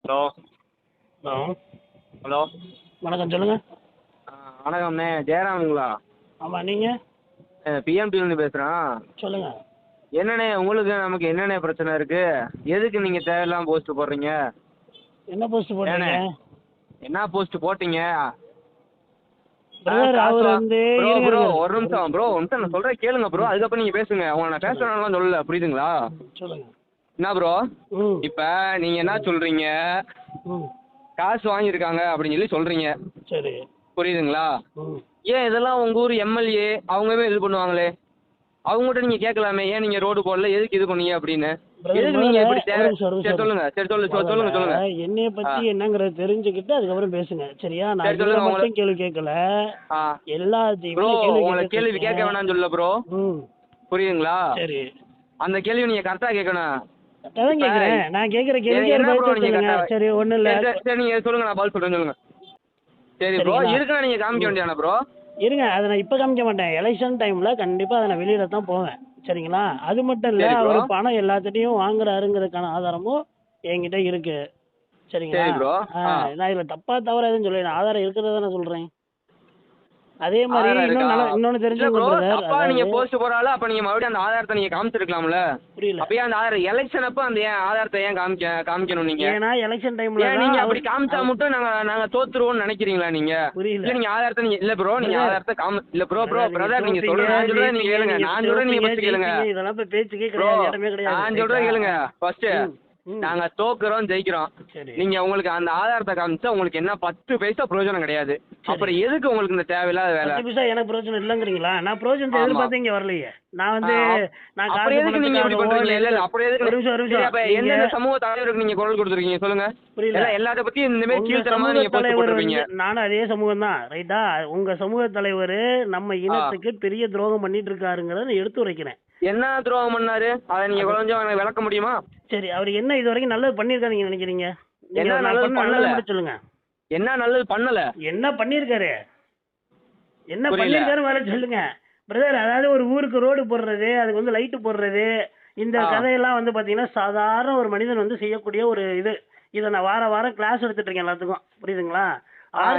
Hello. Hello. Hello. வணக்கம் சொல்லுங்கள். வணக்கம்ண்ணே, ஜெயராமுங்களா? ஆமாம், நீங்கள்? பிஎம்டிலேருந்து பேசுகிறேன். சொல்லுங்கள். என்னண்ணே உங்களுக்கு நமக்கு என்னண்ணே பிரச்சனை இருக்குது? எதுக்கு நீங்கள் தேவையில்லாமல் போஸ்ட் போடுறீங்க? என்ன போஸ்ட் ஏண்ணே போட்டீங்க? என்ன போஸ்ட் போட்டீங்க? பிரதர் அவர் வந்து ப்ரோ இருங்க ப்ரோ இருங்க. ஒரு நிமிஷம் ப்ரோ, ஒரு நிமிஷம் நான் சொல்கிறேன் கேளுங்க ப்ரோ, அதுக்கப்புறம் நீங்கள் பேசுங்க. உங்களை நான் பேசுகிறேன்லாம் சொல்லல, புரியுதுங்களா? சொல்லுங்க. என்ன ப்ரோ, ம் இப்போ நீங்கள் என்ன சொல்கிறீங்க? ம் காசு வாங்கியிருக்காங்க அப்படின்னு சொல்லி சொல்கிறீங்க, சரி. புரியுதுங்களா? ம் ஏன் இதெல்லாம் உங்கள் ஊர் எம்எல்ஏ அவங்கவே இது பண்ணுவாங்களே, அவங்ககிட்ட நீங்கள் கேட்கலாமே, ஏன் நீங்கள் ரோடு போடல, எதுக்கு இது பண்ணீங்க அப்படின்னு. பிரதர் எதுக்கு முதல்ல நீங்கள் இப்படி ஒரு நிமிஷம் ஒரு சரி நிமிஷம் சொல்லுங்க, சரி சொல்லுங்க சொல்லுங்க. என்னைய பத்தி என்னங்கறத தெரிஞ்சுக்கிட்டு அதுக்கப்புறம் பேசுங்க, சரியா? நான் சரி இதுல சொல்லுங்க. மட்டும் கேள்வி கேட்கல, ஆ எல்லாத்தையுமே ப்ரோ, கேள்வி உங்களை கேள்வி கேட்க கேட்க. வேணாம்னு சொல்லல ப்ரோ, ம் புரியுதுங்களா? சரி. அந்த கேள்வி நீங்கள் கரெக்டாக கேட்கணும். அதான் இப்போ கேட்குறேன், நான் கேட்குற கேள்விக்கு என்ன ஒரு ப்ரோ பதில் நீங்கள் சொல்லுங்க. கரெக்டாக சரி, ஒன்றும் இல்லை. சரி சரி சரி நீங்கள் சொல்லுங்கள், நான் பதில் சொல்கிறேன், சொல்லுங்கள். சரி ப்ரோ, சரிங்களா? இருக்குன்னா நீங்கள் காமிக்க வேண்டியானே ப்ரோ. இருங்க, அதை நான் இப்போ காமிக்க மாட்டேன். எலெக்ஷன் டைமில் கண்டிப்பாக அதை நான் வெளியில தான் போவேன், சரிங்களா? அது மட்டும் இல்லை, சரி ப்ரோ. அவர் பணம் எல்லாத்துட்டையும் வாங்குறாருங்கிறதுக்கான ஆதாரமும் என்கிட்ட இருக்கு, சரிங்களா? சரி ப்ரோ. நான் இதில் தப்பா தவறா எதுவும் சொல்லல, நான் ஆதாரம் இருக்கிறத நான் சொல்கிறேன். அதே மாதிரி ஆதாரம் இருக்கா? இன்னொன்று இல்ல தெரிஞ்சுங்க ப்ரோ, பிரதர். அப்பா நீங்க போஸ்ட் போறால, அப்ப நீங்க மறுபடியும் அந்த ஆதாரத்தை நீங்க காமிச்சிருக்கலாம்ல. புரியல. அப்ப ஏன் அந்த ஆதாரம் எலெக்ஷன் அப்ப அந்த ஏன் ஆதாரத்தை ஏன் காமிக்கணும் நீங்க? ஏன்னா எலெக்ஷன் டைம்ல ஏன் தான் நீங்க அப்படி காமிச்சா மட்டும் நாங்க தோத்துருவோம்னு நினைக்கிறீங்களா நீங்க? புரியல. இல்ல நீங்க ஆதாரத்தை நீங்க இல்ல ப்ரோ, நீங்க Brother. ஆதாரத்தை இல்ல ப்ரோ பிரதர், நீங்க சொல்ற நான் சொல்றத நீங்க கேளுங்க, நான் சொல்றத நீங்க ஃபர்ஸ்ட் கேளுங்க இதெல்லாம் இப்ப பேச்சுக்கே ப்ரோ. கிடையாது, இடமே கிடையாது. நான் சொல்றத கேளுங்க ஃபர்ஸ்ட். ம். நாங்க தோக்குறோம் ஜெயிக்கிறோம், சரி. நீங்க உங்களுக்கு அந்த ஆதாரத்தை காமிச்சா உங்களுக்கு என்ன 10 பைசா பிரயோஜனம் கிடையாது. அப்புறம் எதுக்கு உங்களுக்கு இந்த தேவையில்லாத வேலை? 10 பைசா எனக்கு பிரயோஜனம் இல்லைங்கிறீங்களா? நான் பிரயோஜனத்தை ஆமா. எதிர்பார்த்து இங்க வரலையே. நான் வந்து நான் அப்புறம் காசு எதுக்கு நீங்க இப்படி பண்றீங்க? இல்ல இல்ல, அப்புறம் எதுக்கு? ஒரு நிமிஷம் அப்ப எந்தெந்த சமூக தலைவருக்கு நீங்க குரல் கொடுத்துருக்கீங்க சொல்லுங்க. புரியல. எல்லாம் எல்லாத்த பத்தி இந்த மாதிரி உங்க கீழ்த்தரமா சமூக நீங்க போஸ்ட் தலைவர் போட்டுருப்பீங்க. வந்து நானும் அதே சமூகம் தான், ரைட்டா? உங்க சமூக தலைவர் நம்ம இனத்துக்கு பெரிய துரோகம் பண்ணிட்டு இருக்காருங்கிறத நான் எடுத்து உரைக்கிறேன். என்ன துரோகம் பண்ணாரு? அதை நீங்க கொஞ்சம் எனக்கு விளக்க முடியுமா? சரி, அவர் என்ன இது வரைக்கும் நல்லது பண்ணியிருக்காரு நீங்க நினைக்கிறீங்க? என்ன நல்லது பண்ணல? மட்டும் சொல்லுங்க. என்ன நல்லது பண்ணல? என்ன பண்ணியிருக்காரு? என்ன புரியல. பண்ணியிருக்காரு வேற சொல்லுங்க பிரதர். அதாவது ஒரு ஊருக்கு ரோடு போடுறது, அதுக்கு வந்து லைட்டு போடுறது, இந்த கதையெல்லாம் வந்து பாத்தீங்கன்னா சாதாரண ஒரு மனிதன் வந்து செய்யக்கூடிய ஒரு இது. இதை நான் வார வாரம் கிளாஸ் எடுத்துட்டு இருக்கேன் எல்லாத்துக்கும், புரியுதுங்களா?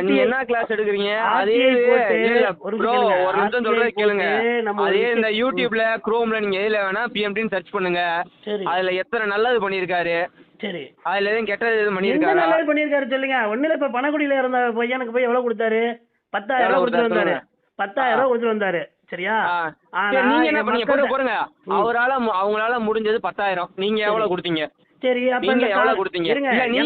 நீங்க என்ன கிளாஸ் எடுக்கிறீங்க? அதே ப்ரோ, ஒரு நிமிஷம் சொல்றத கேளுங்க. அதே இந்த யூடியூப்ல குரோம்ல நீங்க எதுல வேணா பிஎம்டின்னு சர்ச் பண்ணுங்க. சரி. அதுல எத்தனை நல்லது பண்ணிருக்காரு, சரி. அதுல எதுவும் கெட்டது எதுவும் எந்த பண்ணிருக்காரா? நல்லது பண்ணியிருக்காரு சொல்லுங்க. ஒண்ணுல இப்ப பணக்குடியில இருந்த பையனுக்கு போய் எவ்வளவு கொடுத்தாரு? 10,000 ரூபாய் கொடுத்துட்டு வந்தாரு. 10,000 ரூபாய் கொடுத்துட்டு வந்தாரு, சரியா? சரி, நீங்க என்ன பண்ணீங்க? போடுங்க. அவங்களால முடிஞ்சது 10,000, நீங்க எவ்வளவு கொடுத்தீங்க? சரி, அப்ப நீங்க இந்த எவ்வளவு கொடுத்தீங்க? இருங்க. இல்ல நீங்க